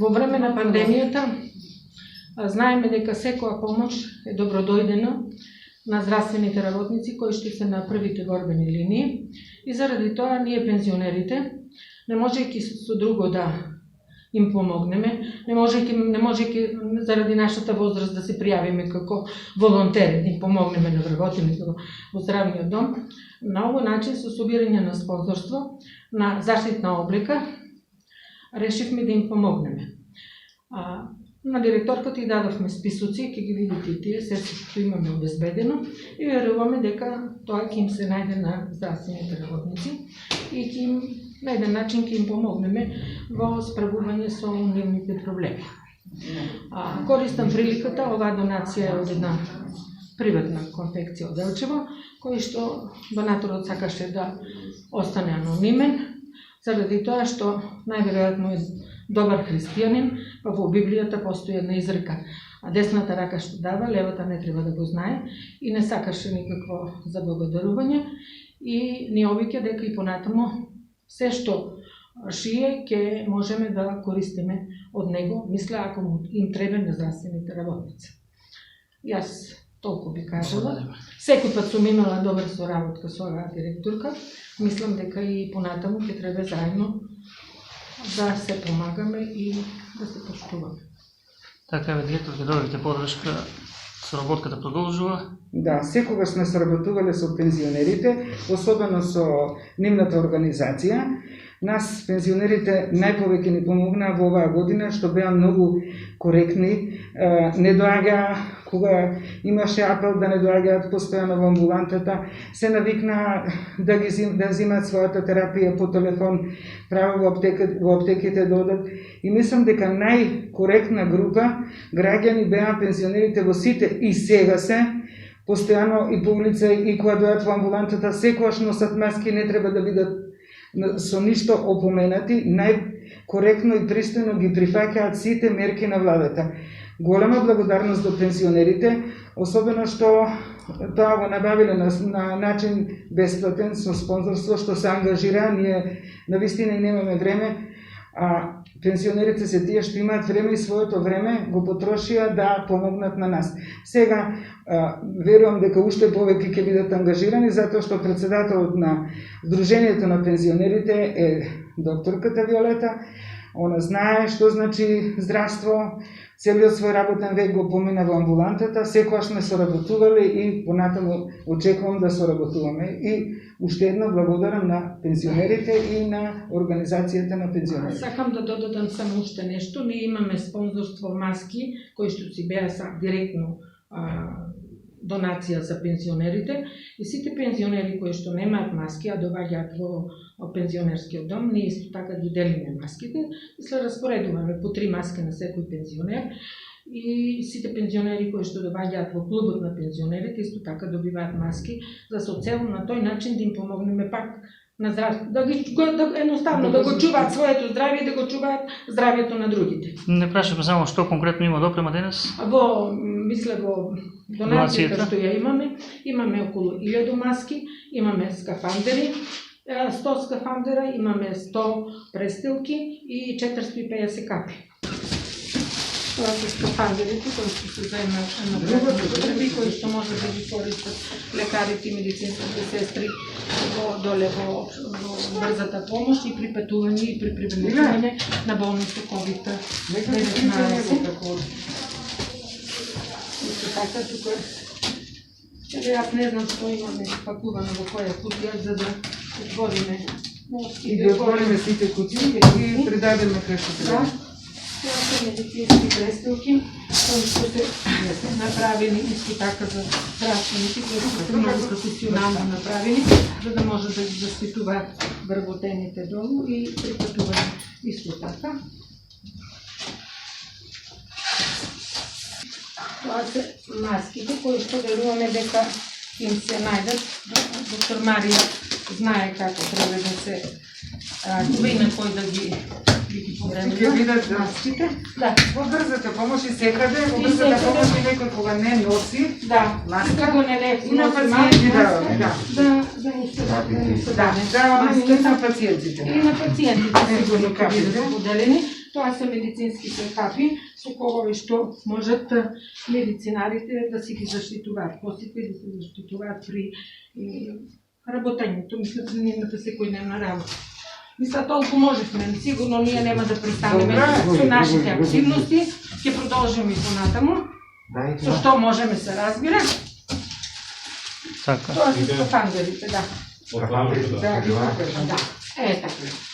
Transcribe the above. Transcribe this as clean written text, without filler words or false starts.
Во време на пандемијата знаеме дека секоја помош е добродојдена на здравствените работници кои што се на првите борбени линии и заради тоа ние пензионерите, не можејќи со друго да им помогнеме, не можејќи заради нашата возраст да се пријавиме како волонтери, да им помогнеме на вработените во здравниот дом, на овој начин со собирање на спонзорство на заштитна облека решивме да им помогнеме. На директорката и дадовме списоци, ќе ги видите и тие, се што имаме обезбедено и веруваме дека тоа ќе им се најде на здравствените работници и ќе им на еден начин ќе им помогнеме во справување со нивните проблеми. Користам приликата, оваа донација е од една приватна конфекција од Делчево, кој што донаторот сакаше да остане анонимен, заради тоа што најверојатно е добар христијанин, па во Библијата постои една изрека, а десната рака што дава, левата не треба да го знае и не сакаше никакво заблагодарување и ни обиќа дека и понатаму се што шие ќе можеме да користиме од него, мисля ако им треба на здравствените работници. Јас толку би кажала. Секој пат сум имала добра соработка со оваа директорка. Мислам дека и понатаму ќе треба заедно да се помагаме и да се поштуваме. Така е, директор, ќе добивте подршка, соработката продолжува? Да, секогаш сме соработувале со пензионерите, особено со нивната организација. Нас, пензионерите, најповеќе ни помогнаа во оваа година, што беа многу коректни, не доаѓаа кога имаше апел да не доаѓаат постојано во амбулантата, се навикнаа да взимаат својата терапија по телефон, право во аптеките да одат. И мислам дека најкоректна група граѓани беа пензионерите во сите и сега се, постојано и по улица и кога доаѓаат во амбулантата, секогаш носат маски, не треба да бидат со ништо опоменати, најкоректно и пристојно ги прифаќаат сите мерки на владата. Голема благодарност до пензионерите, особено што тоа го набавиле на начин бесплатен со спонзорство, што се ангажира, ние навистина и немаме време, а пензионерите се тие што имаат време и своето време го потрошија да помогнат на нас. Сега верувам дека уште повеќе ќе бидат ангажирани, затоа што председателот на Сдруженијето на пензионерите е докторката Виолета. Она знае што значи здравство, целиот свој работен век го помина во амбулантата, секогаш сме соработувале и понатаму очекувам да соработуваме. И уште едно благодарам на пензионерите и на организацијата на пензионерите. Сакам да додадам само уште нешто. Ние имаме спонзорство маски, кои што си беа директно донација за пензионерите и сите пензионери кои што немаат маски, а доаѓаат во пензионерскиот дом, ние исто така ги делиме маските и се распоредуваме по 3 маски на секој пензионер и сите пензионери кои што доаѓаат во клубот на пензионерите исто така добиваат маски за со цел на тој начин да им помогнеме пак на здравство, едноставно да го чуваат своето здравје и да го чуваат здравјето на другите. Не прашаме само што конкретно има допрема денес? Мисля во донацијата што ја имаме околу 1000 маски, имаме скафандери, 100 скафандера, имаме 100 престилки и 450 капи. Тоа се скафандерите кои што се заемаат на први, кои што може да ги користат лекарите и медицинските сестри доле во брзата помош и при патување и при превенување на болни со COVID-19. Така, тука, јас не знам што имаме пакувано во која кутија, за да отвориме. И да отвориме сите кутии и предадеме кај што треба. Тоа се медицински престилки, кои што се направени исто така за здравствените, кои што се многу професионално направени, за да може да ги заштитуваат вработените долу и при патување исто така. Тоа се маските кои што веруваме дека им се најдат. Доктор Марија знае како треба да се и на кој да ги Ќе видат маските. Да. Во брзата помош и секаде, во брзата помош и некој кога не носи маска, и на пациенти да за да даваме на пациентите. И на пациентите сигурно ќе бидат поделени. Тоа се медицинските капи со кои што можат медицинарите да си ги заштитуваат косите и да се заштитуваат при работењето. Мислам, че нивната секојдневна работа. Мисля, толку можехме. Сигурно ние нема да престанеме со нашите активности. Ќе продолжиме и понатаму. Со што можеме се разбира. Така. Тоа се со фангерите, да. От лампите, да. Да, така.